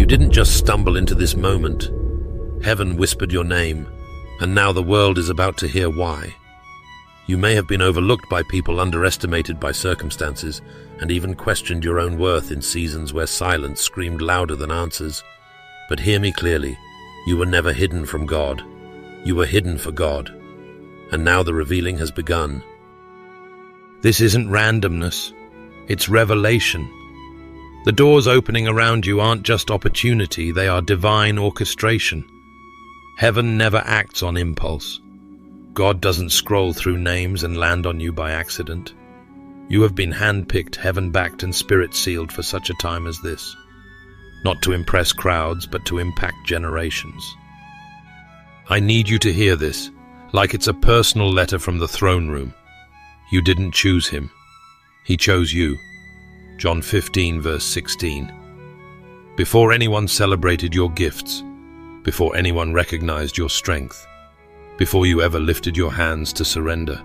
You didn't just stumble into this moment. Heaven whispered your name, and now the world is about to hear why. You may have been overlooked by people, underestimated by circumstances, and even questioned your own worth in seasons where silence screamed louder than answers. But hear me clearly, you were never hidden from God. You were hidden for God. And now the revealing has begun. This isn't randomness, it's revelation. The doors opening around you aren't just opportunity, they are divine orchestration. Heaven never acts on impulse. God doesn't scroll through names and land on you by accident. You have been handpicked, heaven-backed, and spirit-sealed for such a time as this. Not to impress crowds, but to impact generations. I need you to hear this, like it's a personal letter from the throne room. You didn't choose him. He chose you. John 15, verse 16. Before anyone celebrated your gifts, before anyone recognized your strength, before you ever lifted your hands to surrender,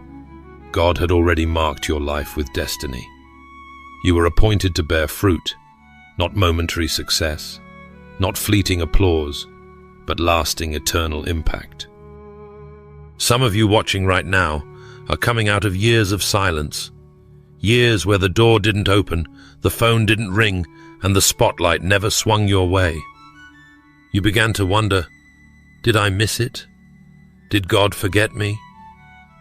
God had already marked your life with destiny. You were appointed to bear fruit, not momentary success, not fleeting applause, but lasting eternal impact. Some of you watching right now are coming out of years of silence, years where the door didn't open, the phone didn't ring, and the spotlight never swung your way. You began to wonder, did I miss it? Did God forget me?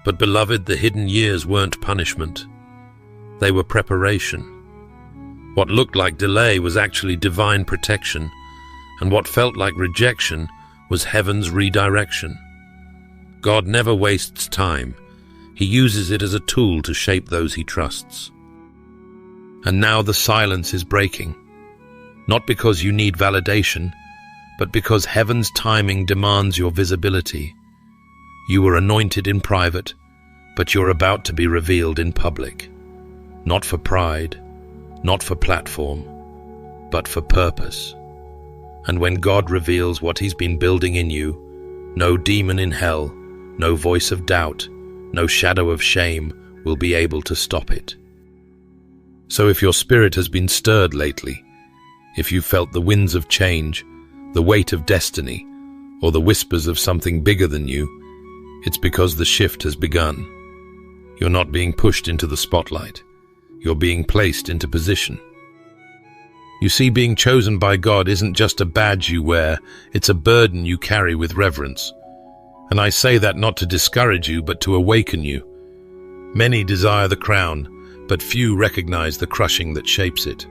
But beloved, the hidden years weren't punishment. They were preparation. What looked like delay was actually divine protection, and what felt like rejection was heaven's redirection. God never wastes time. He uses it as a tool to shape those he trusts. And now the silence is breaking, not because you need validation, but because heaven's timing demands your visibility. You were anointed in private, but you're about to be revealed in public. Not for pride, not for platform, but for purpose. And when God reveals what he's been building in you, no demon in hell, no voice of doubt, no shadow of shame will be able to stop it. So if your spirit has been stirred lately, if you felt the winds of change, the weight of destiny, or the whispers of something bigger than you, it's because the shift has begun. You're not being pushed into the spotlight. You're being placed into position. You see, being chosen by God isn't just a badge you wear, it's a burden you carry with reverence. And I say that not to discourage you, but to awaken you. Many desire the crown, but few recognize the crushing that shapes it.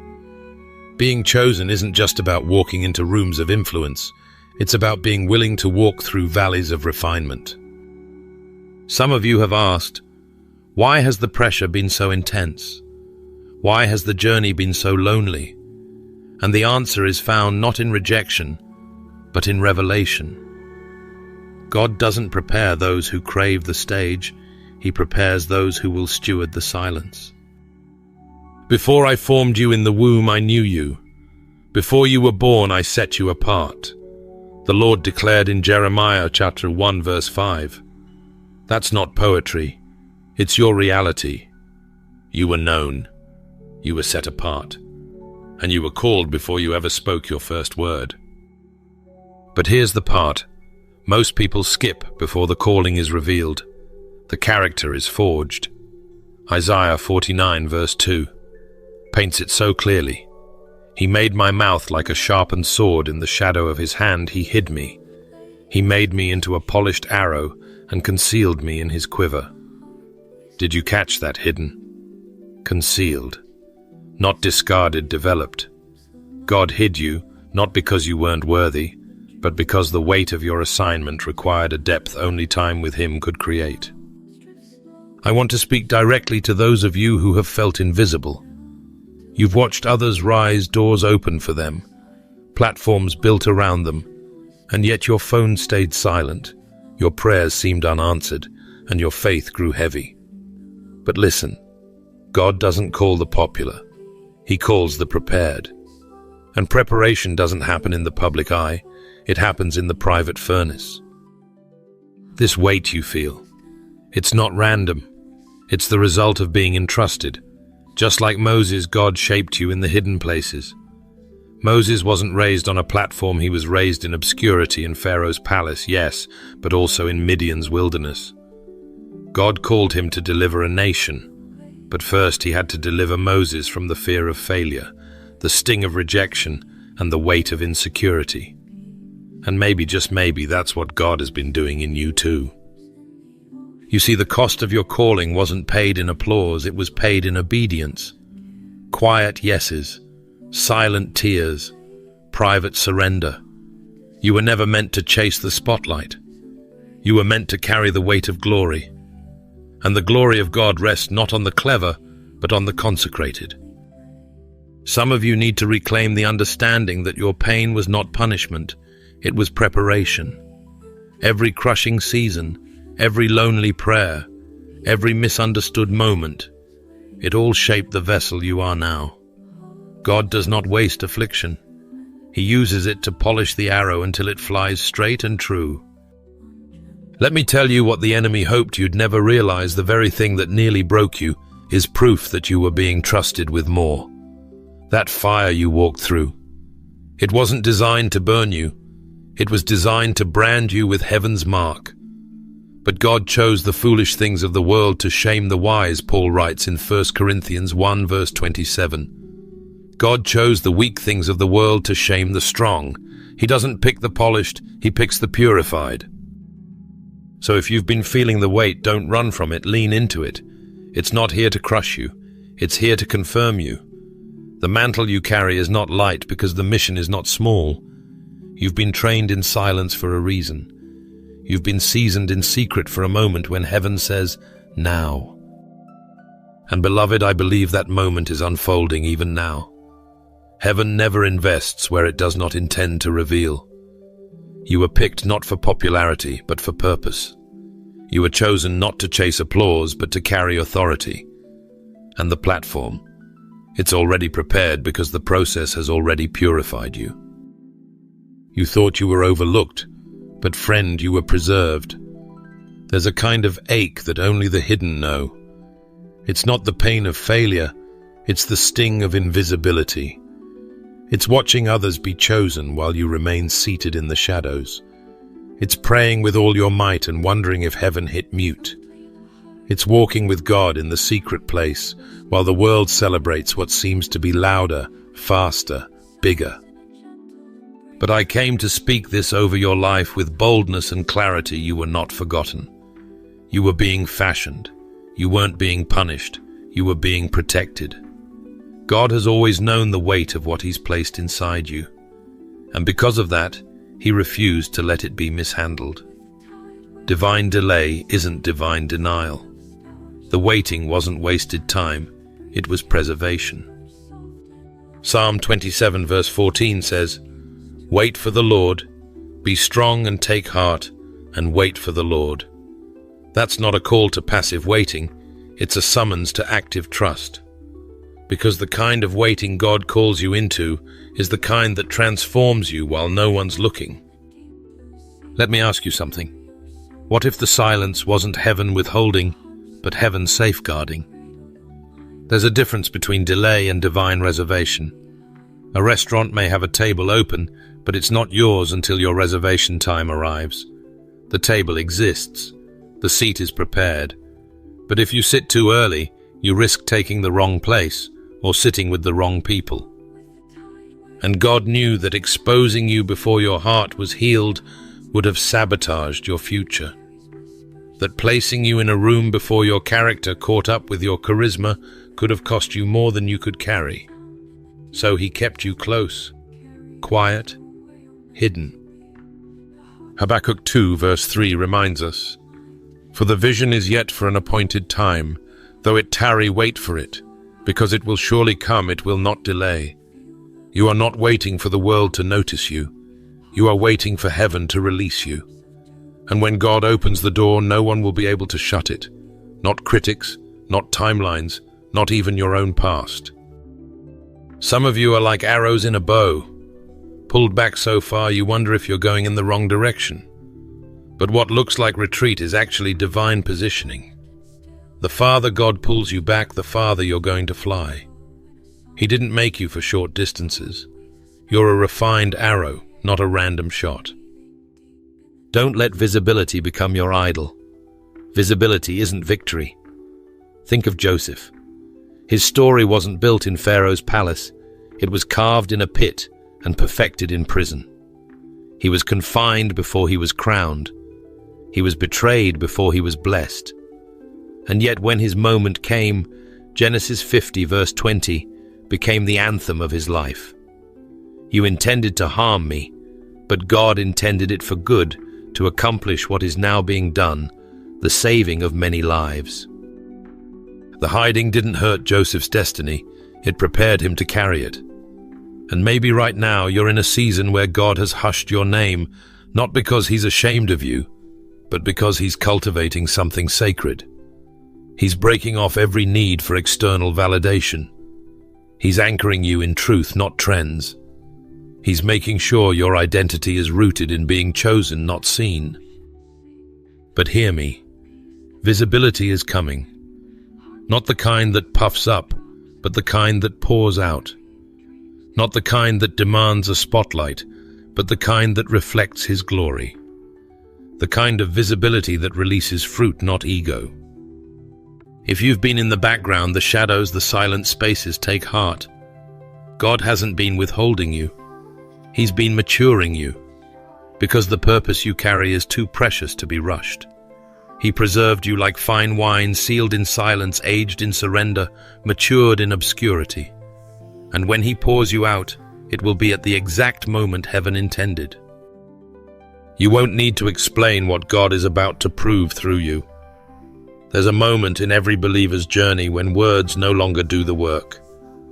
Being chosen isn't just about walking into rooms of influence. It's about being willing to walk through valleys of refinement. Some of you have asked, why has the pressure been so intense? Why has the journey been so lonely? And the answer is found not in rejection, but in revelation. God doesn't prepare those who crave the stage, he prepares those who will steward the silence. Before I formed you in the womb, I knew you. Before you were born, I set you apart. The Lord declared in Jeremiah chapter 1, verse 5. That's not poetry. It's your reality. You were known. You were set apart. And you were called before you ever spoke your first word. But here's the part. Most people skip before the calling is revealed. The character is forged. Isaiah 49, verse 2, paints it so clearly. He made my mouth like a sharpened sword. In the shadow of his hand he hid me. He made me into a polished arrow and concealed me in his quiver. Did you catch that? Hidden, concealed, not discarded, developed. God hid you, not because you weren't worthy, but because the weight of your assignment required a depth only time with him could create. I want to speak directly to those of you who have felt invisible. You've watched others rise, doors open for them, platforms built around them, and yet your phone stayed silent, your prayers seemed unanswered, and your faith grew heavy. But listen, God doesn't call the popular, he calls the prepared. And preparation doesn't happen in the public eye, it happens in the private furnace. This weight you feel, it's not random, it's the result of being entrusted. Just like Moses, God shaped you in the hidden places. Moses wasn't raised on a platform, he was raised in obscurity in Pharaoh's palace, yes, but also in Midian's wilderness. God called him to deliver a nation, but first he had to deliver Moses from the fear of failure, the sting of rejection, and the weight of insecurity. And maybe, just maybe, that's what God has been doing in you too. You see, the cost of your calling wasn't paid in applause, it was paid in obedience. Quiet yeses, silent tears, private surrender. You were never meant to chase the spotlight. You were meant to carry the weight of glory. And the glory of God rests not on the clever, but on the consecrated. Some of you need to reclaim the understanding that your pain was not punishment, it was preparation. Every crushing season, every lonely prayer, every misunderstood moment, it all shaped the vessel you are now. God does not waste affliction. He uses it to polish the arrow until it flies straight and true. Let me tell you what the enemy hoped you'd never realize. The very thing that nearly broke you is proof that you were being trusted with more. That fire you walked through, it wasn't designed to burn you. It was designed to brand you with heaven's mark. But God chose the foolish things of the world to shame the wise, Paul writes in 1 Corinthians 1 verse 27. God chose the weak things of the world to shame the strong. He doesn't pick the polished, he picks the purified. So if you've been feeling the weight, don't run from it, lean into it. It's not here to crush you, it's here to confirm you. The mantle you carry is not light because the mission is not small. You've been trained in silence for a reason. You've been seasoned in secret for a moment when heaven says, now. And beloved, I believe that moment is unfolding even now. Heaven never invests where it does not intend to reveal. You were picked not for popularity, but for purpose. You were chosen not to chase applause, but to carry authority. And the platform, it's already prepared because the process has already purified you. You thought you were overlooked, but friend, you were preserved. There's a kind of ache that only the hidden know. It's not the pain of failure, it's the sting of invisibility. It's watching others be chosen while you remain seated in the shadows. It's praying with all your might and wondering if heaven hit mute. It's walking with God in the secret place while the world celebrates what seems to be louder, faster, bigger. But I came to speak this over your life with boldness and clarity. You were not forgotten. You were being fashioned. You weren't being punished. You were being protected. God has always known the weight of what He's placed inside you. And because of that, He refused to let it be mishandled. Divine delay isn't divine denial. The waiting wasn't wasted time, it was preservation. Psalm 27 verse 14 says, "Wait for the Lord, be strong and take heart, and wait for the Lord." That's not a call to passive waiting, it's a summons to active trust. Because the kind of waiting God calls you into is the kind that transforms you while no one's looking. Let me ask you something. What if the silence wasn't heaven withholding, but heaven safeguarding? There's a difference between delay and divine reservation. A restaurant may have a table open, but it's not yours until your reservation time arrives. The table exists. The seat is prepared. But if you sit too early, you risk taking the wrong place or sitting with the wrong people. And God knew that exposing you before your heart was healed would have sabotaged your future. That placing you in a room before your character caught up with your charisma could have cost you more than you could carry. So He kept you close, quiet, hidden. Habakkuk 2 verse 3 reminds us, "For the vision is yet for an appointed time, though it tarry, wait for it, because it will surely come, it will not delay." You are not waiting for the world to notice you. You are waiting for heaven to release you. And when God opens the door, no one will be able to shut it. Not critics, not timelines, not even your own past. Some of you are like arrows in a bow. Pulled back so far you wonder if you're going in the wrong direction. But what looks like retreat is actually divine positioning. The farther God pulls you back, the farther you're going to fly. He didn't make you for short distances. You're a refined arrow, not a random shot. Don't let visibility become your idol. Visibility isn't victory. Think of Joseph. His story wasn't built in Pharaoh's palace. It was carved in a pit and perfected in prison. He was confined before he was crowned. He was betrayed before he was blessed. And yet when his moment came, Genesis 50 verse 20 became the anthem of his life. You intended to harm me, but God intended it for good, to accomplish what is now being done, the saving of many lives. The hiding didn't hurt Joseph's destiny, it prepared him to carry it. And maybe right now you're in a season where God has hushed your name, not because he's ashamed of you, but because he's cultivating something sacred. He's breaking off every need for external validation. He's anchoring you in truth, not trends. He's making sure your identity is rooted in being chosen, not seen. But hear me, visibility is coming. Not the kind that puffs up, but the kind that pours out. Not the kind that demands a spotlight, but the kind that reflects his glory. The kind of visibility that releases fruit, not ego. If you've been in the background, the shadows, the silent spaces, take heart. God hasn't been withholding you. He's been maturing you, because the purpose you carry is too precious to be rushed. He preserved you like fine wine, sealed in silence, aged in surrender, matured in obscurity. And when he pours you out, it will be at the exact moment heaven intended. You won't need to explain what God is about to prove through you. There's a moment in every believer's journey when words no longer do the work.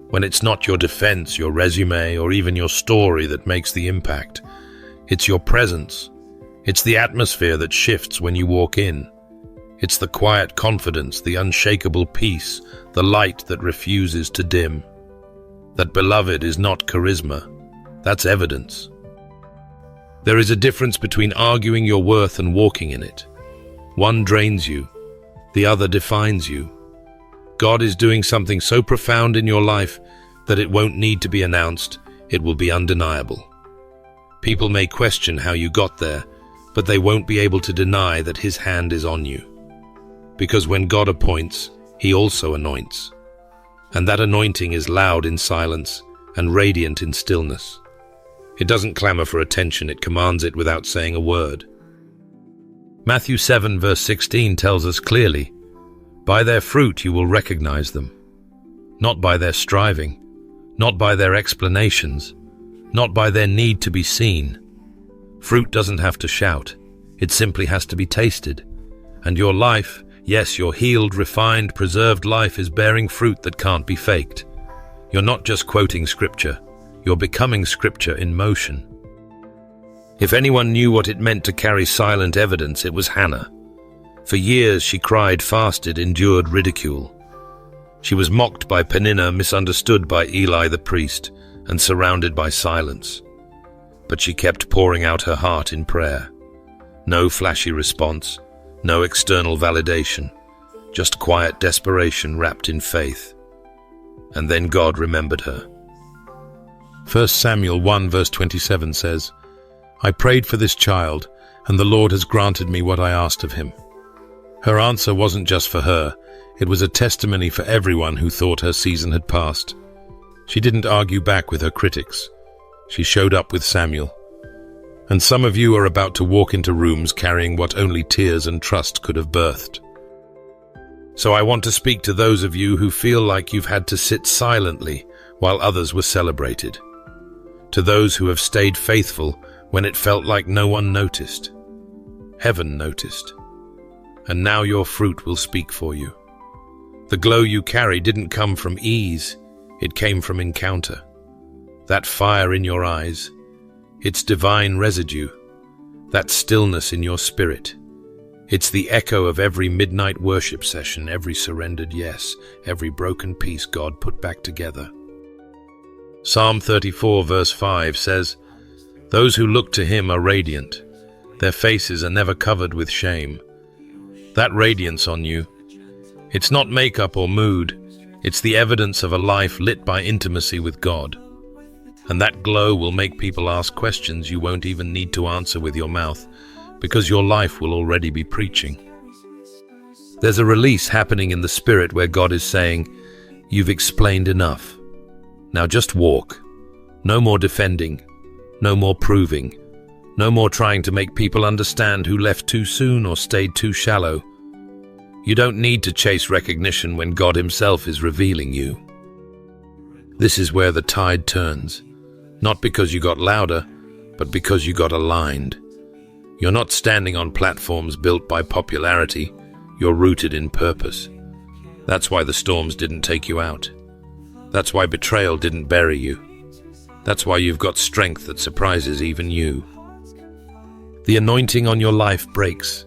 When it's not your defense, your resume, or even your story that makes the impact. It's your presence. It's the atmosphere that shifts when you walk in. It's the quiet confidence, the unshakable peace, the light that refuses to dim. That, beloved, is not charisma. That's evidence. There is a difference between arguing your worth and walking in it. One drains you, the other defines you. God is doing something so profound in your life that it won't need to be announced, it will be undeniable. People may question how you got there, but they won't be able to deny that his hand is on you. Because when God appoints, he also anoints. And that anointing is loud in silence and radiant in stillness. It doesn't clamor for attention, it commands it without saying a word. Matthew 7 verse 16 tells us clearly, by their fruit you will recognize them. Not by their striving, not by their explanations, not by their need to be seen. Fruit doesn't have to shout, it simply has to be tasted. And your life, yes, your healed, refined, preserved life is bearing fruit that can't be faked. You're not just quoting scripture, you're becoming scripture in motion. If anyone knew what it meant to carry silent evidence, it was Hannah. For years she cried, fasted, endured ridicule. She was mocked by Peninnah, misunderstood by Eli the priest, and surrounded by silence. But she kept pouring out her heart in prayer. No flashy response, no external validation, just quiet desperation wrapped in faith. And then God remembered her. 1 Samuel 1 verse 27 says, I prayed for this child, and the Lord has granted me what I asked of him. Her answer wasn't just for her, it was a testimony for everyone who thought her season had passed. She didn't argue back with her critics. She showed up with Samuel. And some of you are about to walk into rooms carrying what only tears and trust could have birthed. So I want to speak to those of you who feel like you've had to sit silently while others were celebrated. To those who have stayed faithful when it felt like no one noticed. Heaven noticed. And now your fruit will speak for you. The glow you carry didn't come from ease, it came from encounter. That fire in your eyes, its divine residue, that stillness in your spirit. It's the echo of every midnight worship session, every surrendered yes, every broken piece God put back together. Psalm 34 verse 5 says, Those who look to him are radiant. Their faces are never covered with shame. That radiance on you, it's not makeup or mood, it's the evidence of a life lit by intimacy with God. And that glow will make people ask questions you won't even need to answer with your mouth, because your life will already be preaching. There's a release happening in the spirit where God is saying, "You've explained enough. Now just walk. No more defending. No more proving. No more trying to make people understand who left too soon or stayed too shallow. You don't need to chase recognition when God Himself is revealing you." This is where the tide turns. Not because you got louder, but because you got aligned. You're not standing on platforms built by popularity. You're rooted in purpose. That's why the storms didn't take you out. That's why betrayal didn't bury you. That's why you've got strength that surprises even you. The anointing on your life breaks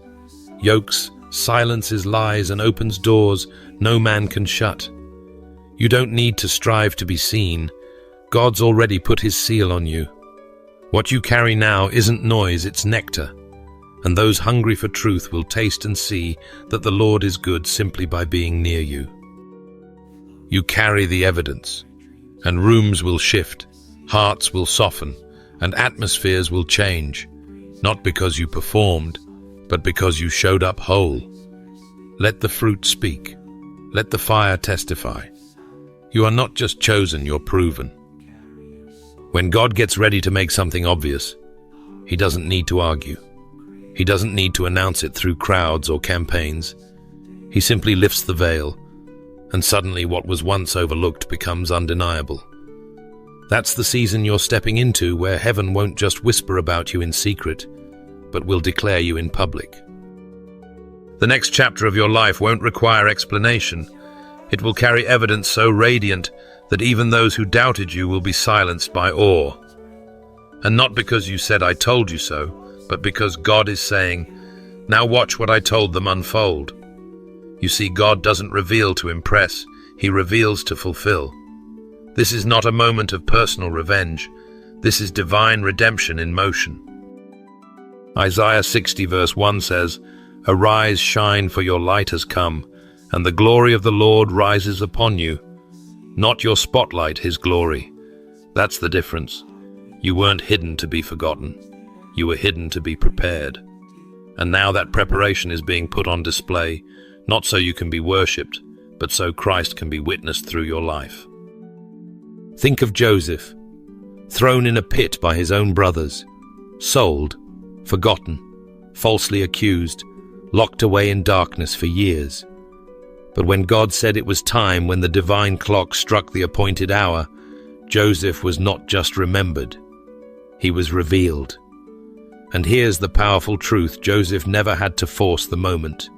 yokes, silences lies, and opens doors no man can shut. You don't need to strive to be seen. God's already put His seal on you. What you carry now isn't noise, it's nectar. And those hungry for truth will taste and see that the Lord is good simply by being near you. You carry the evidence, and rooms will shift, hearts will soften, and atmospheres will change, not because you performed, but because you showed up whole. Let the fruit speak. Let the fire testify. You are not just chosen, you're proven. When God gets ready to make something obvious, He doesn't need to argue. He doesn't need to announce it through crowds or campaigns. He simply lifts the veil, and suddenly what was once overlooked becomes undeniable. That's the season you're stepping into, where heaven won't just whisper about you in secret, but will declare you in public. The next chapter of your life won't require explanation. It will carry evidence so radiant that even those who doubted you will be silenced by awe. And not because you said, "I told you so," but because God is saying, "Now watch what I told them unfold." You see, God doesn't reveal to impress, He reveals to fulfill. This is not a moment of personal revenge. This is divine redemption in motion. Isaiah 60 verse 1 says, "Arise, shine, for your light has come, and the glory of the Lord rises upon you." Not your spotlight, His glory. That's the difference. You weren't hidden to be forgotten. You were hidden to be prepared. And now that preparation is being put on display, not so you can be worshipped, but so Christ can be witnessed through your life. Think of Joseph, thrown in a pit by his own brothers, sold, forgotten, falsely accused, locked away in darkness for years. But when God said it was time, when the divine clock struck the appointed hour, Joseph was not just remembered, he was revealed. And here's the powerful truth: Joseph never had to force the moment.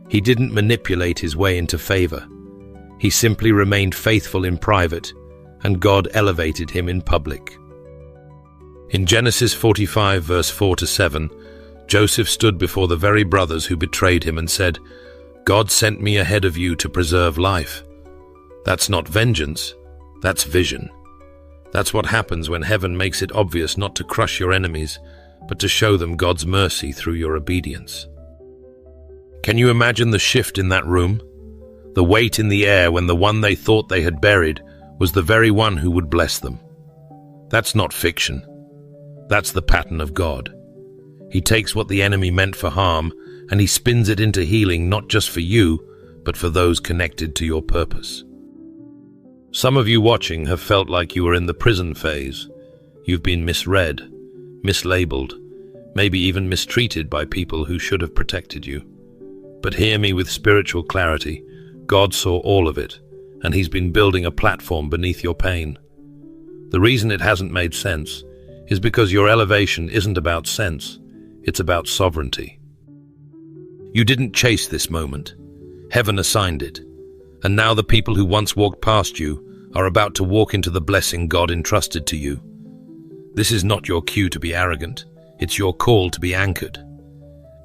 He didn't manipulate his way into favor. He simply remained faithful in private, and God elevated him in public. In Genesis 45 verse 4-7, Joseph stood before the very brothers who betrayed him and said, "God sent me ahead of you to preserve life." That's not vengeance, that's vision. That's what happens when heaven makes it obvious not to crush your enemies, but to show them God's mercy through your obedience. Can you imagine the shift in that room? The weight in the air when the one they thought they had buried was the very one who would bless them. That's not fiction. That's the pattern of God. He takes what the enemy meant for harm and He spins it into healing, not just for you, but for those connected to your purpose. Some of you watching have felt like you were in the prison phase. You've been misread, mislabeled, maybe even mistreated by people who should have protected you. But hear me with spiritual clarity. God saw all of it, and He's been building a platform beneath your pain. The reason it hasn't made sense is because your elevation isn't about sense, it's about sovereignty. You didn't chase this moment. Heaven assigned it. And now the people who once walked past you are about to walk into the blessing God entrusted to you. This is not your cue to be arrogant. It's your call to be anchored.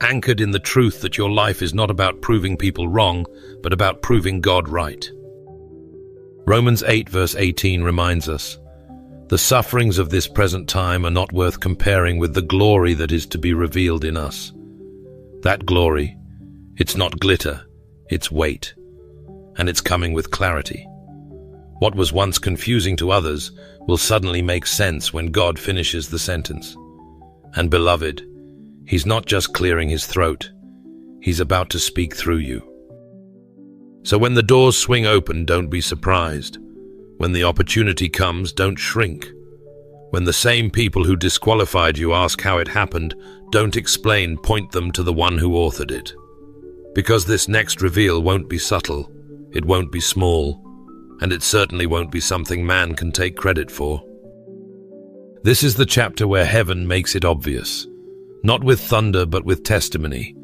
Anchored in the truth that your life is not about proving people wrong, but about proving God right. Romans 8 verse 18 reminds us, "The sufferings of this present time are not worth comparing with the glory that is to be revealed in us." That glory, it's not glitter, it's weight, and it's coming with clarity. What was once confusing to others will suddenly make sense when God finishes the sentence. And beloved, He's not just clearing His throat, He's about to speak through you. So when the doors swing open, don't be surprised. When the opportunity comes, don't shrink. When the same people who disqualified you ask how it happened, don't explain, point them to the one who authored it. Because this next reveal won't be subtle, it won't be small, and it certainly won't be something man can take credit for. This is the chapter where heaven makes it obvious, not with thunder but with testimony,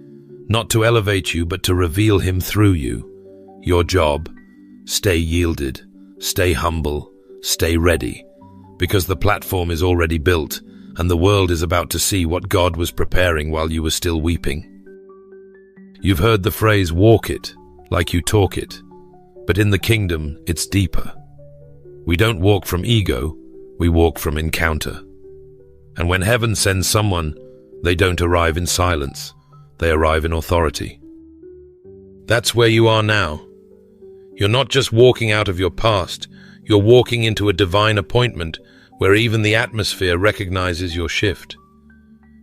not to elevate you but to reveal Him through you. Your job, stay yielded, stay humble, stay ready, because the platform is already built and the world is about to see what God was preparing while you were still weeping. You've heard the phrase, walk it, like you talk it, but in the kingdom, it's deeper. We don't walk from ego, we walk from encounter. And when heaven sends someone, they don't arrive in silence, they arrive in authority. That's where you are now. You're not just walking out of your past, you're walking into a divine appointment where even the atmosphere recognizes your shift.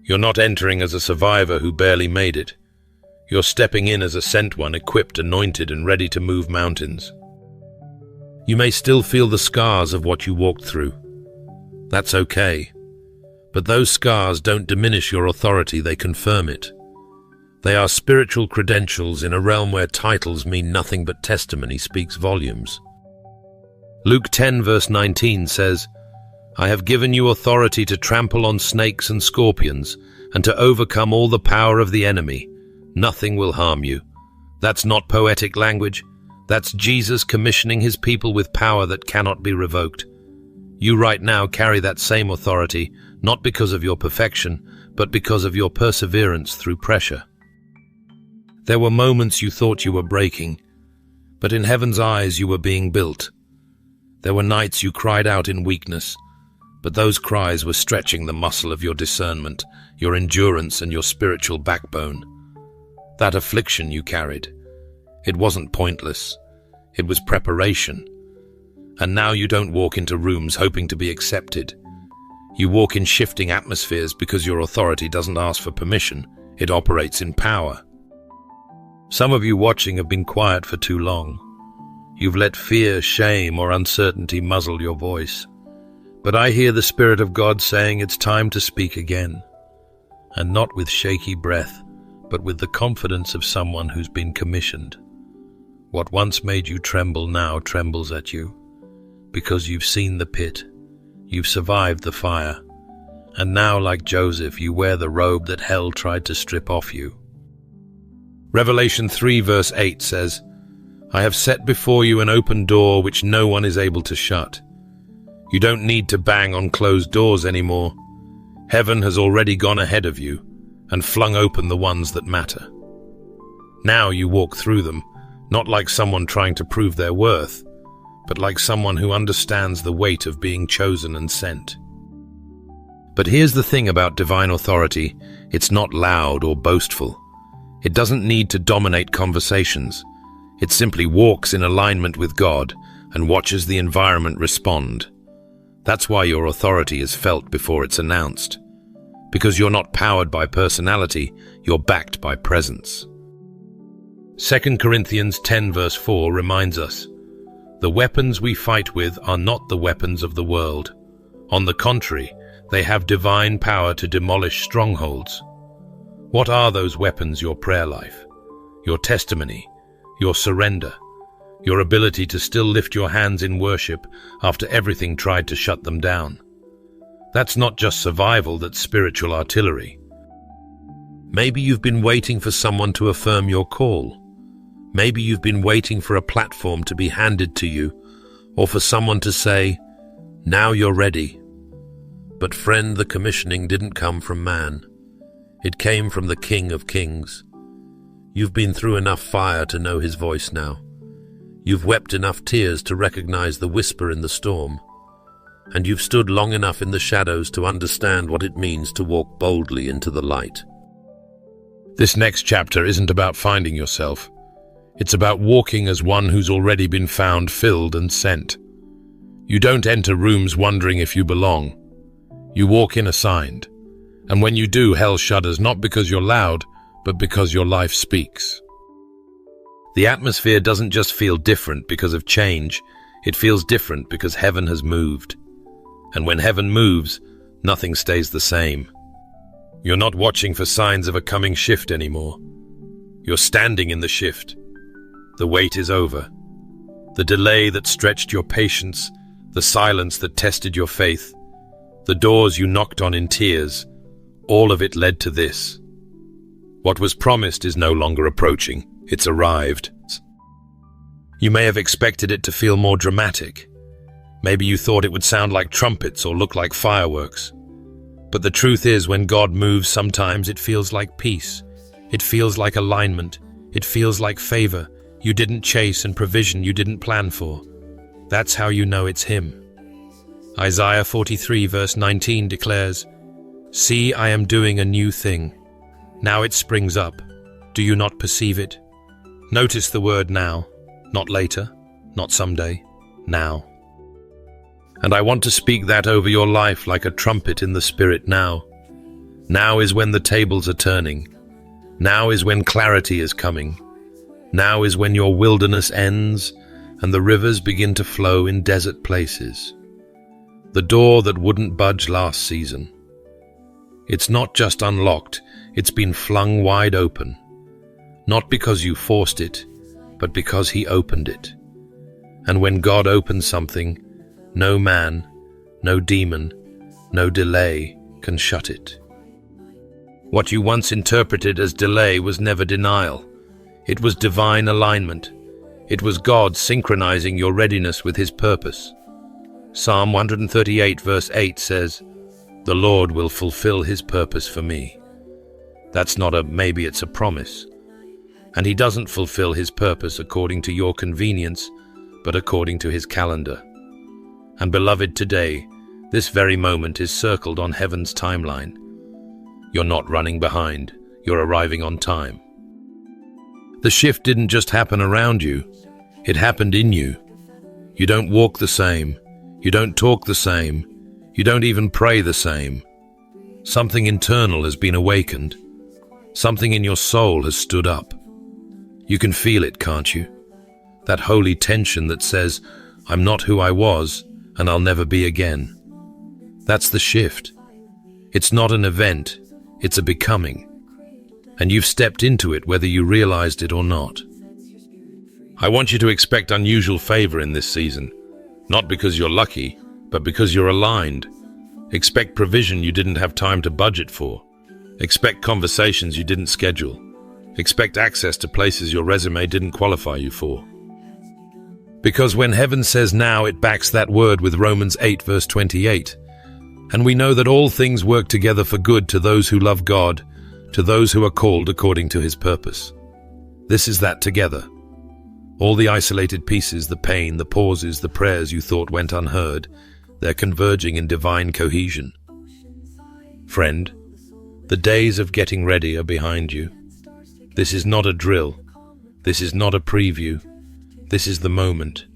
You're not entering as a survivor who barely made it. You're stepping in as a sent one, equipped, anointed, and ready to move mountains. You may still feel the scars of what you walked through. That's okay. But those scars don't diminish your authority, they confirm it. They are spiritual credentials in a realm where titles mean nothing but testimony speaks volumes. Luke 10 verse 19 says, I have given you authority to trample on snakes and scorpions, and to overcome all the power of the enemy. Nothing will harm you. That's not poetic language. That's Jesus commissioning His people with power that cannot be revoked. You right now carry that same authority, not because of your perfection, but because of your perseverance through pressure. There were moments you thought you were breaking, but in heaven's eyes you were being built. There were nights you cried out in weakness, but those cries were stretching the muscle of your discernment, your endurance, and your spiritual backbone. That affliction you carried, it wasn't pointless. It was preparation. And now you don't walk into rooms hoping to be accepted. You walk in shifting atmospheres because your authority doesn't ask for permission. It operates in power. Some of you watching have been quiet for too long. You've let fear, shame, or uncertainty muzzle your voice. But I hear the Spirit of God saying it's time to speak again. And not with shaky breath, but with the confidence of someone who's been commissioned. What once made you tremble now trembles at you, because you've seen the pit, you've survived the fire, and now, like Joseph, you wear the robe that hell tried to strip off you. Revelation 3 verse 8 says, I have set before you an open door which no one is able to shut. You don't need to bang on closed doors anymore. Heaven has already gone ahead of you and flung open the ones that matter. Now you walk through them, not like someone trying to prove their worth, but like someone who understands the weight of being chosen and sent. But here's the thing about divine authority, it's not loud or boastful. It doesn't need to dominate conversations. It simply walks in alignment with God and watches the environment respond. That's why your authority is felt before it's announced. Because you're not powered by personality, you're backed by presence. 2 Corinthians 10 verse 4 reminds us, the weapons we fight with are not the weapons of the world. On the contrary, they have divine power to demolish strongholds. What are those weapons? Your prayer life, your testimony, your surrender, your ability to still lift your hands in worship after everything tried to shut them down. That's not just survival, that's spiritual artillery. Maybe you've been waiting for someone to affirm your call. Maybe you've been waiting for a platform to be handed to you, or for someone to say, now you're ready. But friend, the commissioning didn't come from man. It came from the King of Kings. You've been through enough fire to know His voice now. You've wept enough tears to recognize the whisper in the storm. And you've stood long enough in the shadows to understand what it means to walk boldly into the light. This next chapter isn't about finding yourself. It's about walking as one who's already been found, filled, and sent. You don't enter rooms wondering if you belong. You walk in assigned. And when you do, hell shudders, not because you're loud, but because your life speaks. The atmosphere doesn't just feel different because of change, it feels different because heaven has moved. And when heaven moves, nothing stays the same. You're not watching for signs of a coming shift anymore. You're standing in the shift. The wait is over. The delay that stretched your patience, the silence that tested your faith, the doors you knocked on in tears, all of it led to this. What was promised is no longer approaching. It's arrived. You may have expected it to feel more dramatic. Maybe you thought it would sound like trumpets or look like fireworks. But the truth is, when God moves, sometimes it feels like peace. It feels like alignment. It feels like favor you didn't chase and provision you didn't plan for. That's how you know it's Him. Isaiah 43 verse 19 declares, "See, I am doing a new thing. Now it springs up. Do you not perceive it?" Notice the word now, not later, not someday, now. And I want to speak that over your life like a trumpet in the Spirit now. Now is when the tables are turning. Now is when clarity is coming. Now is when your wilderness ends and the rivers begin to flow in desert places. The door that wouldn't budge last season. It's not just unlocked, it's been flung wide open. Not because you forced it, but because He opened it. And when God opens something, no man, no demon, no delay can shut it. What you once interpreted as delay was never denial. It was divine alignment. It was God synchronizing your readiness with His purpose. Psalm 138 verse 8 says, "The Lord will fulfill His purpose for me." That's not a maybe, it's a promise. And He doesn't fulfill His purpose according to your convenience, but according to His calendar. And beloved, today, this very moment is circled on heaven's timeline. You're not running behind, you're arriving on time. The shift didn't just happen around you, it happened in you. You don't walk the same, you don't talk the same, you don't even pray the same. Something internal has been awakened. Something in your soul has stood up. You can feel it, can't you? That holy tension that says, "I'm not who I was, and I'll never be again." That's the shift. It's not an event, it's a becoming. And you've stepped into it whether you realized it or not. I want you to expect unusual favor in this season, not because you're lucky, but because you're aligned. Expect provision you didn't have time to budget for. Expect conversations you didn't schedule. Expect access to places your resume didn't qualify you for. Because when heaven says now, it backs that word with Romans 8 verse 28. And we know that all things work together for good to those who love God, to those who are called according to His purpose. This is that together. All the isolated pieces, the pain, the pauses, the prayers you thought went unheard, they're converging in divine cohesion. Friend, the days of getting ready are behind you. This is not a drill. This is not a preview. This is the moment.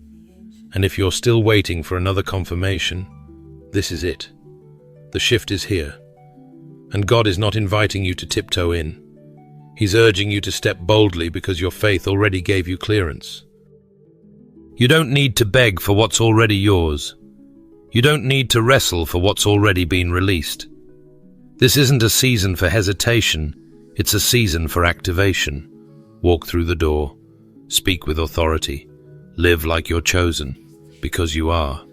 And if you're still waiting for another confirmation, this is it. The shift is here. And God is not inviting you to tiptoe in. He's urging you to step boldly because your faith already gave you clearance. You don't need to beg for what's already yours. You don't need to wrestle for what's already been released. This isn't a season for hesitation. It's a season for activation. Walk through the door. Speak with authority. Live like you're chosen, because you are.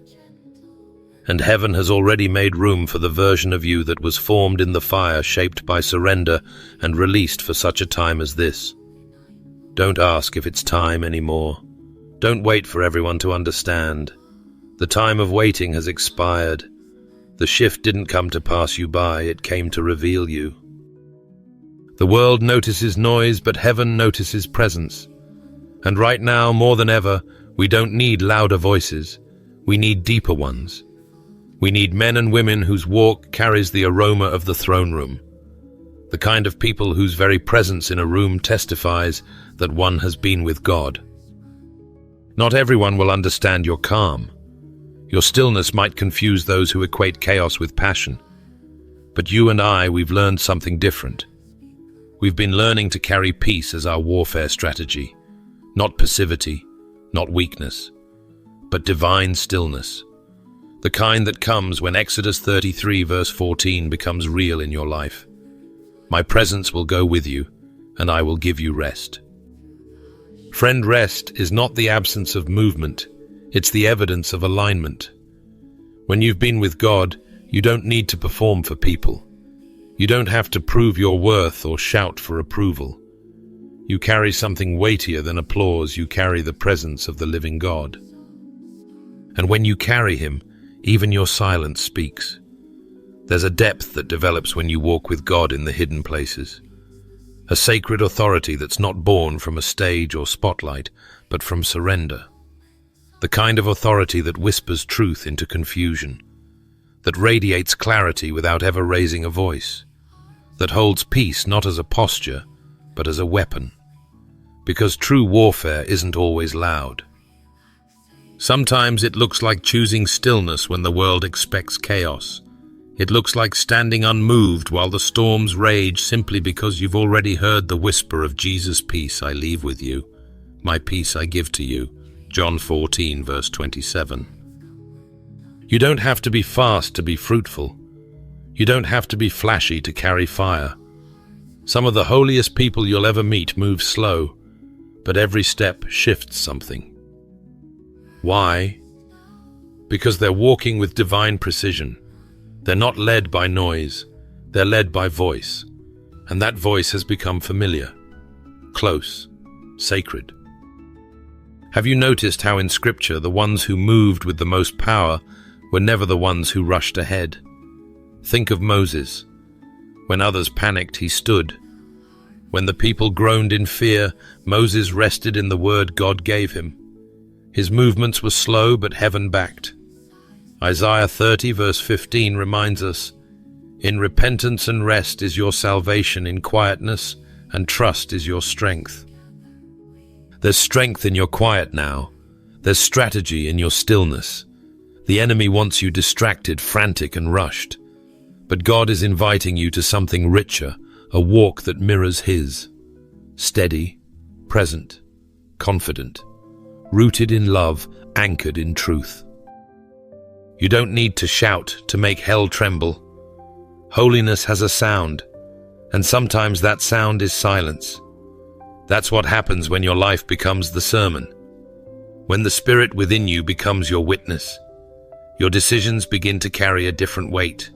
And heaven has already made room for the version of you that was formed in the fire, shaped by surrender and released for such a time as this. Don't ask if it's time anymore. Don't wait for everyone to understand. The time of waiting has expired. The shift didn't come to pass you by, it came to reveal you. The world notices noise, but heaven notices presence. And right now, more than ever, we don't need louder voices. We need deeper ones. We need men and women whose walk carries the aroma of the throne room. The kind of people whose very presence in a room testifies that one has been with God. Not everyone will understand your calm, Your stillness might confuse those who equate chaos with passion. But you and I, we've learned something different. We've been learning to carry peace as our warfare strategy. Not passivity, not weakness, but divine stillness. The kind that comes when Exodus 33 verse 14 becomes real in your life. My presence will go with you, and I will give you rest. Friend, rest is not the absence of movement, it's the evidence of alignment. When you've been with God, you don't need to perform for people. You don't have to prove your worth or shout for approval. You carry something weightier than applause, you carry the presence of the living God. And when you carry Him, even your silence speaks. There's a depth that develops when you walk with God in the hidden places. A sacred authority that's not born from a stage or spotlight, but from surrender. The kind of authority that whispers truth into confusion, that radiates clarity without ever raising a voice, that holds peace not as a posture, but as a weapon. Because true warfare isn't always loud. Sometimes it looks like choosing stillness when the world expects chaos. It looks like standing unmoved while the storms rage simply because you've already heard the whisper of Jesus' peace I leave with you. My peace I give to you. John 14 verse 27. You don't have to be fast to be fruitful. You don't have to be flashy to carry fire. Some of the holiest people you'll ever meet move slow, but every step shifts something. Why? Because they're walking with divine precision. They're not led by noise, they're led by voice. And that voice has become familiar, close, sacred. Have you noticed how in Scripture the ones who moved with the most power were never the ones who rushed ahead? Think of Moses. When others panicked, he stood. When the people groaned in fear, Moses rested in the word God gave him. His movements were slow but heaven-backed. Isaiah 30 verse 15 reminds us, "In repentance and rest is your salvation, in quietness and trust is your strength." There's strength in your quiet now. There's strategy in your stillness. The enemy wants you distracted, frantic and rushed. But God is inviting you to something richer, a walk that mirrors His. Steady, present, confident, rooted in love, anchored in truth. You don't need to shout to make hell tremble. Holiness has a sound, and sometimes that sound is silence. That's what happens when your life becomes the sermon. When the Spirit within you becomes your witness, your decisions begin to carry a different weight.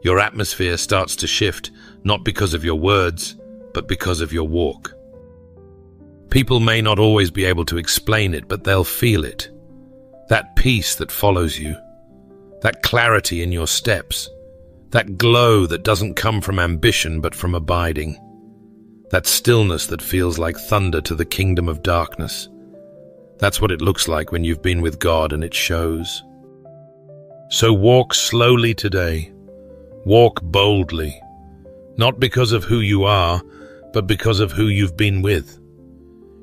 Your atmosphere starts to shift, not because of your words, but because of your walk. People may not always be able to explain it, but they'll feel it. That peace that follows you, that clarity in your steps, that glow that doesn't come from ambition but from abiding, that stillness that feels like thunder to the kingdom of darkness. That's what it looks like when you've been with God, and it shows. So walk slowly today. Walk boldly, not because of who you are, but because of who you've been with.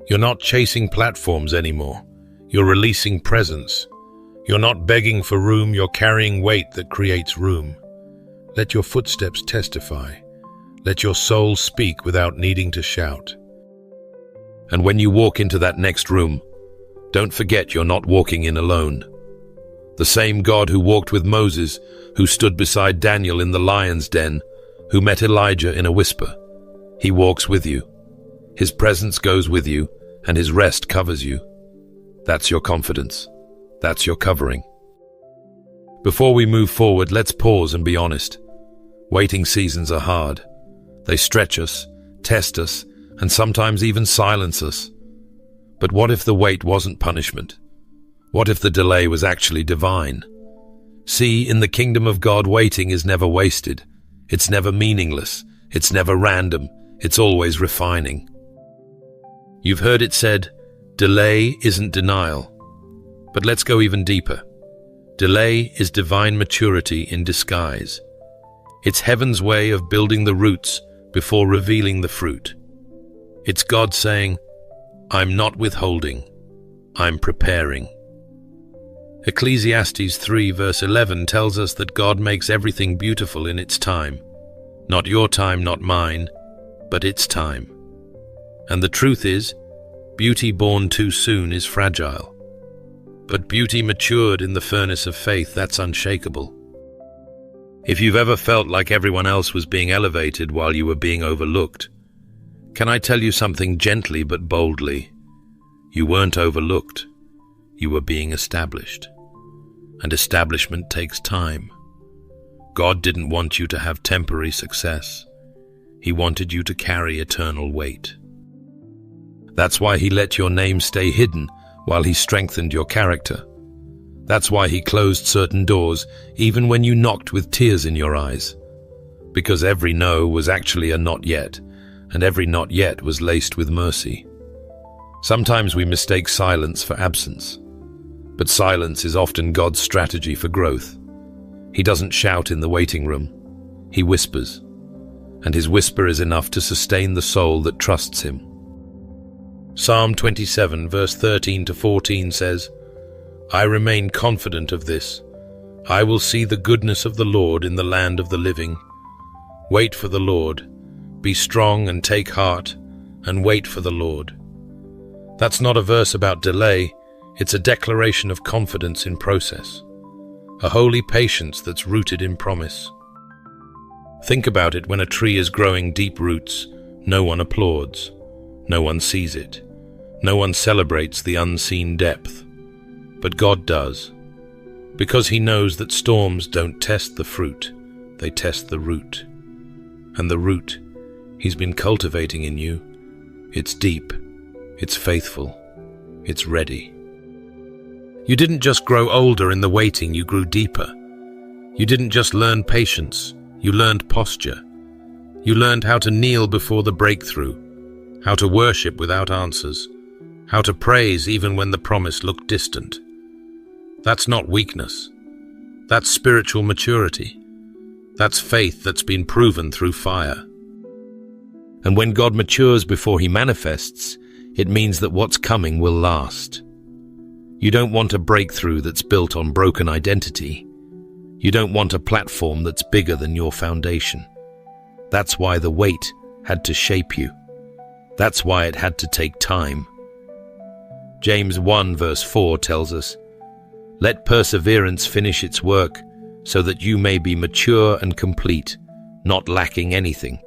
You're not chasing platforms anymore. You're releasing presence. You're not begging for room, you're carrying weight that creates room. Let your footsteps testify. Let your soul speak without needing to shout. And when you walk into that next room, don't forget you're not walking in alone. The same God who walked with Moses, who stood beside Daniel in the lion's den, who met Elijah in a whisper, He walks with you. His presence goes with you, and His rest covers you. That's your confidence. That's your covering. Before we move forward, let's pause and be honest. Waiting seasons are hard. They stretch us, test us, and sometimes even silence us. But what if the wait wasn't punishment? What if the delay was actually divine? See, in the kingdom of God, waiting is never wasted. It's never meaningless. It's never random. It's always refining. You've heard it said, delay isn't denial. But let's go even deeper. Delay is divine maturity in disguise. It's heaven's way of building the roots before revealing the fruit. It's God saying, I'm not withholding, I'm preparing. Ecclesiastes 3 verse 11 tells us that God makes everything beautiful in its time. Not your time, not mine, but its time. And the truth is, beauty born too soon is fragile. But beauty matured in the furnace of faith, that's unshakable. If you've ever felt like everyone else was being elevated while you were being overlooked, can I tell you something gently but boldly? You weren't overlooked. You were being established. And establishment takes time. God didn't want you to have temporary success. He wanted you to carry eternal weight. That's why He let your name stay hidden while He strengthened your character. That's why He closed certain doors even when you knocked with tears in your eyes. Because every no was actually a not yet, and every not yet was laced with mercy. Sometimes we mistake silence for absence, but silence is often God's strategy for growth. He doesn't shout in the waiting room. He whispers, and His whisper is enough to sustain the soul that trusts Him. Psalm 27 verse 13 to 14 says, I remain confident of this. I will see the goodness of the Lord in the land of the living. Wait for the Lord. Be strong and take heart, and wait for the Lord. That's not a verse about delay, it's a declaration of confidence in process. A holy patience that's rooted in promise. Think about it: when a tree is growing deep roots, no one applauds. No one sees it. No one celebrates the unseen depth. But God does, because He knows that storms don't test the fruit, they test the root. And the root He's been cultivating in you, it's deep, it's faithful, it's ready. You didn't just grow older in the waiting, you grew deeper. You didn't just learn patience, you learned posture. You learned how to kneel before the breakthrough, how to worship without answers, how to praise even when the promise looked distant. That's not weakness. That's spiritual maturity. That's faith that's been proven through fire. And when God matures before He manifests, it means that what's coming will last. You don't want a breakthrough that's built on broken identity. You don't want a platform that's bigger than your foundation. That's why the wait had to shape you. That's why it had to take time. James 1 verse 4 tells us, Let perseverance finish its work, so that you may be mature and complete, not lacking anything.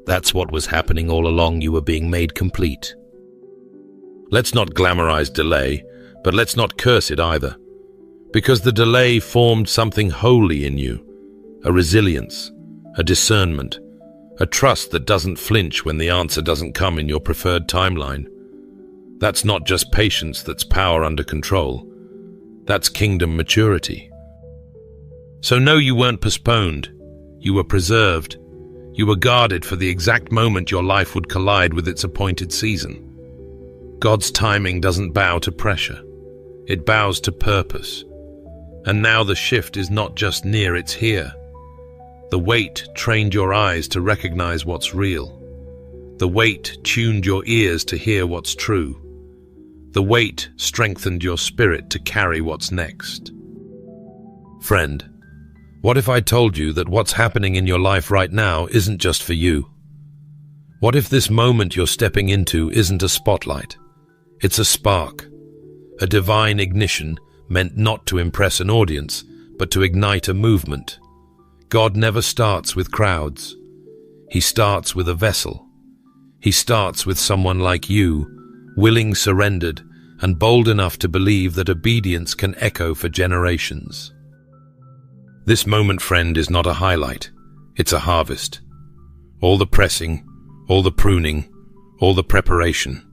That's what was happening all along. You were being made complete. Let's not glamorize delay, but let's not curse it either. Because the delay formed something holy in you, a resilience, a discernment, a trust that doesn't flinch when the answer doesn't come in your preferred timeline. That's not just patience, that's power under control. That's kingdom maturity. So no, you weren't postponed. You were preserved. You were guarded for the exact moment your life would collide with its appointed season. God's timing doesn't bow to pressure. It bows to purpose. And now the shift is not just near, it's here. The wait trained your eyes to recognize what's real. The wait tuned your ears to hear what's true. The wait strengthened your spirit to carry what's next. Friend, what if I told you that what's happening in your life right now isn't just for you? What if this moment you're stepping into isn't a spotlight? It's a spark, a divine ignition meant not to impress an audience, but to ignite a movement. God never starts with crowds. He starts with a vessel. He starts with someone like you, willing, surrendered, and bold enough to believe that obedience can echo for generations. This moment, friend, is not a highlight. It's a harvest. All the pressing, all the pruning, all the preparation.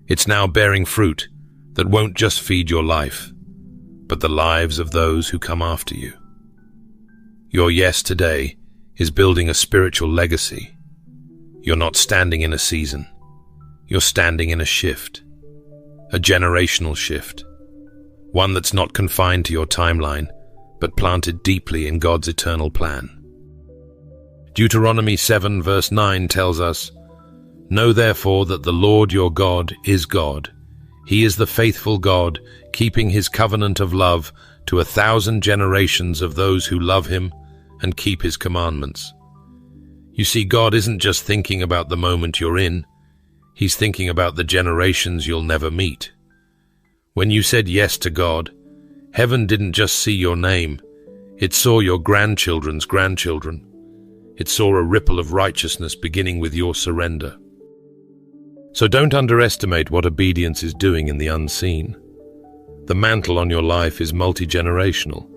It's now bearing fruit that won't just feed your life, but the lives of those who come after you. Your yes today is building a spiritual legacy. You're not standing in a season. You're standing in a shift, a generational shift, one that's not confined to your timeline, but planted deeply in God's eternal plan. Deuteronomy 7 verse 9 tells us, Know therefore that the Lord your God is God. He is the faithful God, keeping his covenant of love to 1,000 generations of those who love him and keep his commandments. You see, God isn't just thinking about the moment you're in, he's thinking about the generations you'll never meet. When you said yes to God, heaven didn't just see your name, it saw your grandchildren's grandchildren. It saw a ripple of righteousness beginning with your surrender. So don't underestimate what obedience is doing in the unseen. The mantle on your life is multi-generational.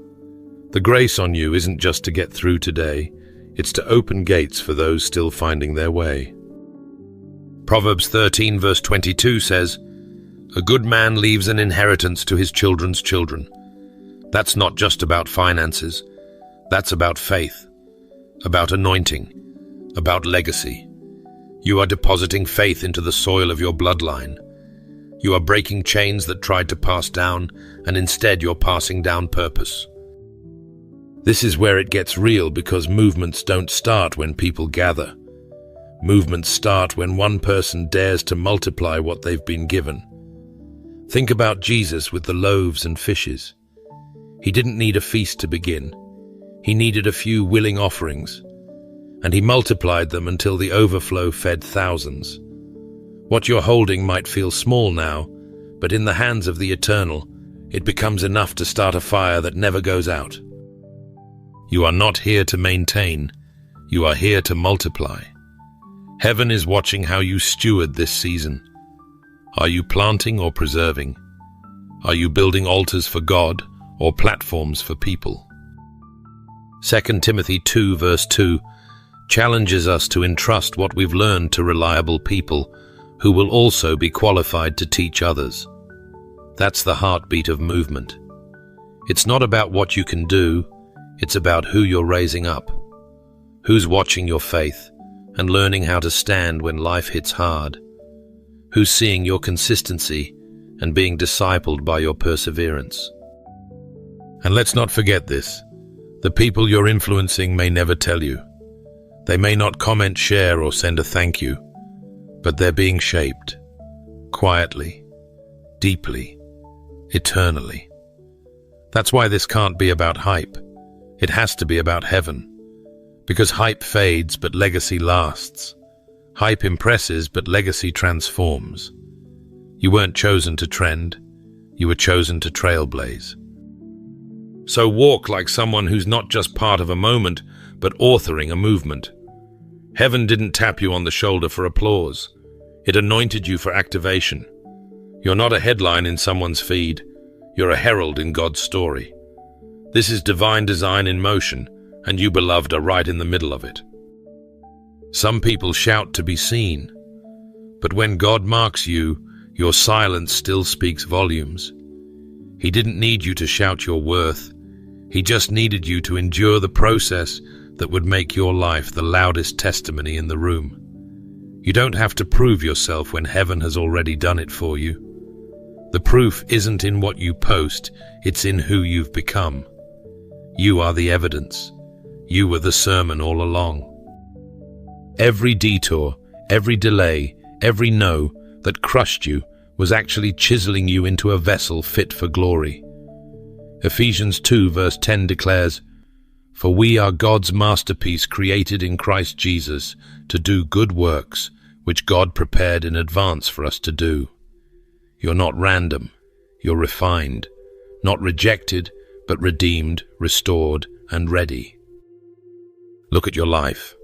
The grace on you isn't just to get through today, it's to open gates for those still finding their way. Proverbs 13 verse 22 says, "A good man leaves an inheritance to his children's children." That's not just about finances, that's about faith, about anointing, about legacy. You are depositing faith into the soil of your bloodline. You are breaking chains that tried to pass down, and instead you're passing down purpose. This is where it gets real, because movements don't start when people gather. Movements start when one person dares to multiply what they've been given. Think about Jesus with the loaves and fishes. He didn't need a feast to begin. He needed a few willing offerings, and he multiplied them until the overflow fed thousands. What you're holding might feel small now, but in the hands of the eternal, it becomes enough to start a fire that never goes out. You are not here to maintain, you are here to multiply. Heaven is watching how you steward this season. Are you planting or preserving? Are you building altars for God or platforms for people? 2 Timothy 2 verse 2 challenges us to entrust what we've learned to reliable people who will also be qualified to teach others. That's the heartbeat of movement. It's not about what you can do, it's about who you're raising up. Who's watching your faith and learning how to stand when life hits hard? Who's seeing your consistency and being discipled by your perseverance? And let's not forget this. The people you're influencing may never tell you. They may not comment, share, or send a thank you, but they're being shaped, quietly, deeply, eternally. That's why this can't be about hype. It has to be about heaven. Because hype fades, but legacy lasts. Hype impresses, but legacy transforms. You weren't chosen to trend, you were chosen to trailblaze. So walk like someone who's not just part of a moment, but authoring a movement. Heaven didn't tap you on the shoulder for applause. It anointed you for activation. You're not a headline in someone's feed. You're a herald in God's story. This is divine design in motion, and you, beloved, are right in the middle of it. Some people shout to be seen, but when God marks you, your silence still speaks volumes. He didn't need you to shout your worth. He just needed you to endure the process that would make your life the loudest testimony in the room. You don't have to prove yourself when heaven has already done it for you. The proof isn't in what you post, it's in who you've become. You are the evidence. You were the sermon all along. Every detour, every delay, every no that crushed you was actually chiseling you into a vessel fit for glory. Ephesians 2 verse 10 declares, "For we are God's masterpiece, created in Christ Jesus to do good works, which God prepared in advance for us to do." You're not random, you're refined, not rejected, but redeemed, restored, and ready. Look at your life.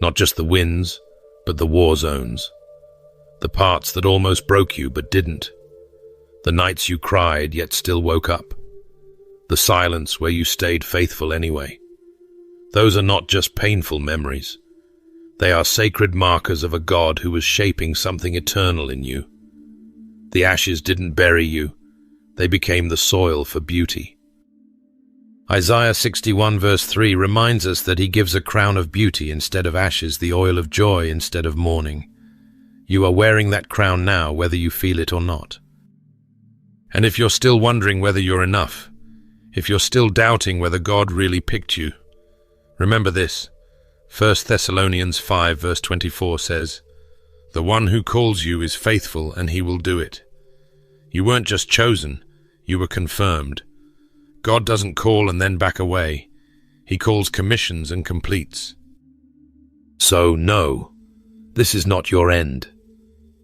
Not just the wins, but the war zones. The parts that almost broke you but didn't. The nights you cried yet still woke up. The silence where you stayed faithful anyway. Those are not just painful memories. They are sacred markers of a God who was shaping something eternal in you. The ashes didn't bury you. They became the soil for beauty. Isaiah 61 verse 3 reminds us that he gives a crown of beauty instead of ashes, the oil of joy instead of mourning. You are wearing that crown now, whether you feel it or not. And if you're still wondering whether you're enough, if you're still doubting whether God really picked you, remember this. 1 Thessalonians 5 verse 24 says, "The one who calls you is faithful, and he will do it." You weren't just chosen, You were confirmed. God doesn't call and then back away. He calls, commissions, and completes. So, no, this is not your end.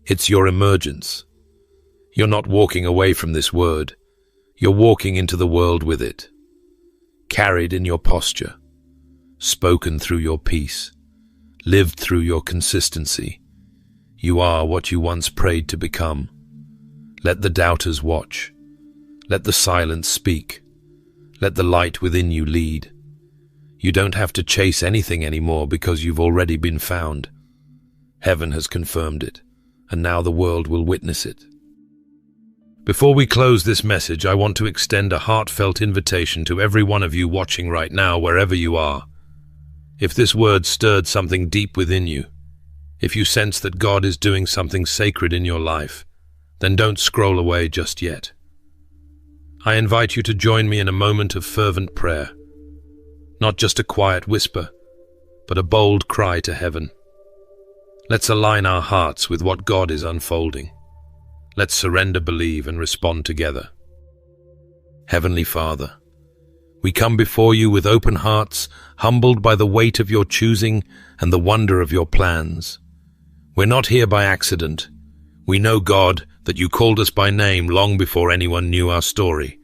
It's your emergence. You're not walking away from this word. You're walking into the world with it. Carried in your posture. Spoken through your peace. Lived through your consistency. You are what you once prayed to become. Let the doubters watch. Let the silence speak. Let the light within you lead. You don't have to chase anything anymore because you've already been found. Heaven has confirmed it, and now the world will witness it. Before we close this message, I want to extend a heartfelt invitation to every one of you watching right now, wherever you are. If this word stirred something deep within you, if you sense that God is doing something sacred in your life, then don't scroll away just yet. I invite you to join me in a moment of fervent prayer. Not just a quiet whisper, but a bold cry to heaven. Let's align our hearts with what God is unfolding. Let's surrender, believe, and respond together. Heavenly Father, we come before you with open hearts, humbled by the weight of your choosing and the wonder of your plans. We're not here by accident. We know, God, that you called us by name long before anyone knew our story.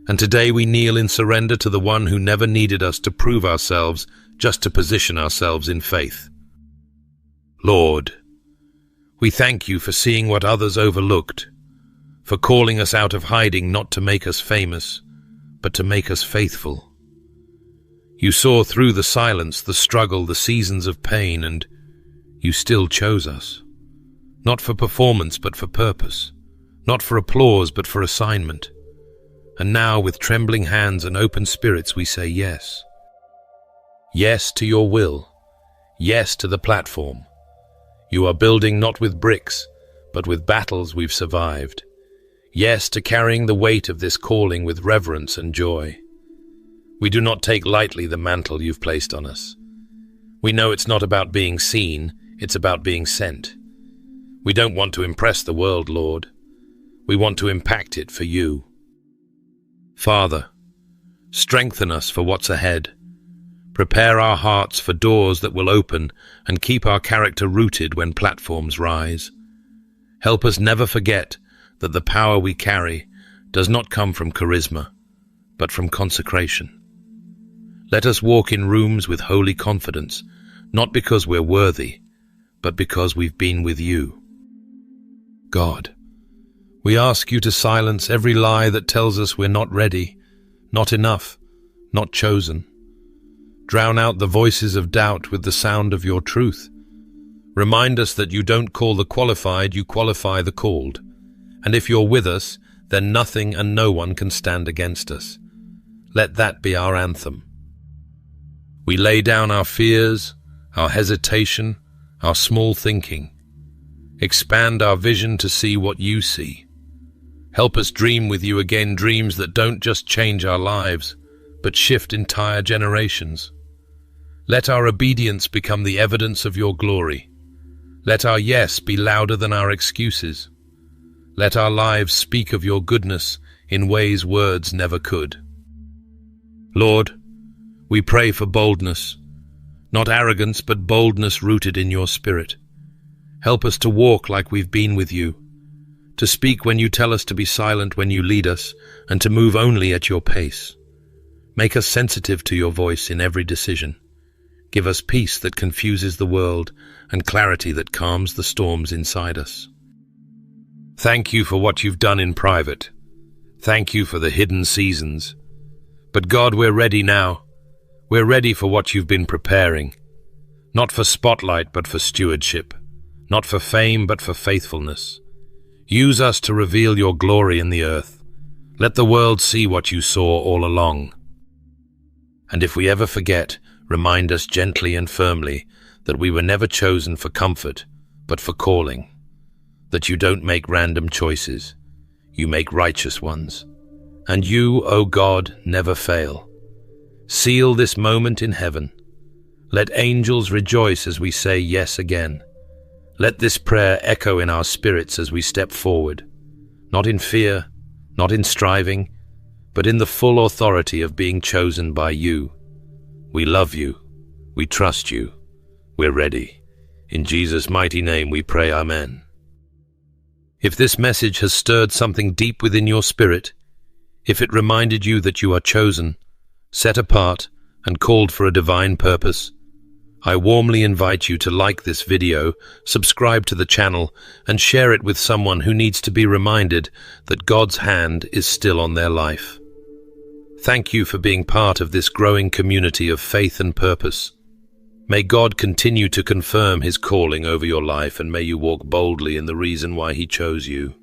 And today we kneel in surrender to the one who never needed us to prove ourselves, just to position ourselves in faith. Lord, we thank you for seeing what others overlooked, for calling us out of hiding not to make us famous, but to make us faithful. You saw through the silence, the struggle, the seasons of pain, and you still chose us. Not for performance, but for purpose. Not for applause, but for assignment. And now, with trembling hands and open spirits, we say yes. Yes to your will. Yes to the platform. You are building not with bricks, but with battles we've survived. Yes to carrying the weight of this calling with reverence and joy. We do not take lightly the mantle you've placed on us. We know it's not about being seen, it's about being sent. We don't want to impress the world, Lord. We want to impact it for you. Father, strengthen us for what's ahead. Prepare our hearts for doors that will open and keep our character rooted when platforms rise. Help us never forget that the power we carry does not come from charisma, but from consecration. Let us walk in rooms with holy confidence, not because we're worthy, but because we've been with you. God, we ask you to silence every lie that tells us we're not ready, not enough, not chosen. Drown out the voices of doubt with the sound of your truth. Remind us that you don't call the qualified, you qualify the called. And if you're with us, then nothing and no one can stand against us. Let that be our anthem. We lay down our fears, our hesitation, our small thinking. Expand our vision to see what you see. Help us dream with you again, dreams that don't just change our lives, but shift entire generations. Let our obedience become the evidence of your glory. Let our yes be louder than our excuses. Let our lives speak of your goodness in ways words never could. Lord, we pray for boldness, not arrogance, but boldness rooted in your spirit. Help us to walk like we've been with you, to speak when you tell us to be silent when you lead us, and to move only at your pace. Make us sensitive to your voice in every decision. Give us peace that confuses the world and clarity that calms the storms inside us. Thank you for what you've done in private. Thank you for the hidden seasons. But God, we're ready now. We're ready for what you've been preparing. Not for spotlight, but for stewardship. Not for fame, but for faithfulness. Use us to reveal your glory in the earth. Let the world see what you saw all along. And if we ever forget, remind us gently and firmly that we were never chosen for comfort, but for calling. That you don't make random choices. You make righteous ones. And you, O God, never fail. Seal this moment in heaven. Let angels rejoice as we say yes again. Let this prayer echo in our spirits as we step forward, not in fear, not in striving, but in the full authority of being chosen by you. We love you. We trust you. We're ready. In Jesus' mighty name we pray, Amen. If this message has stirred something deep within your spirit, if it reminded you that you are chosen, set apart, and called for a divine purpose, I warmly invite you to like this video, subscribe to the channel, and share it with someone who needs to be reminded that God's hand is still on their life. Thank you for being part of this growing community of faith and purpose. May God continue to confirm His calling over your life, and may you walk boldly in the reason why He chose you.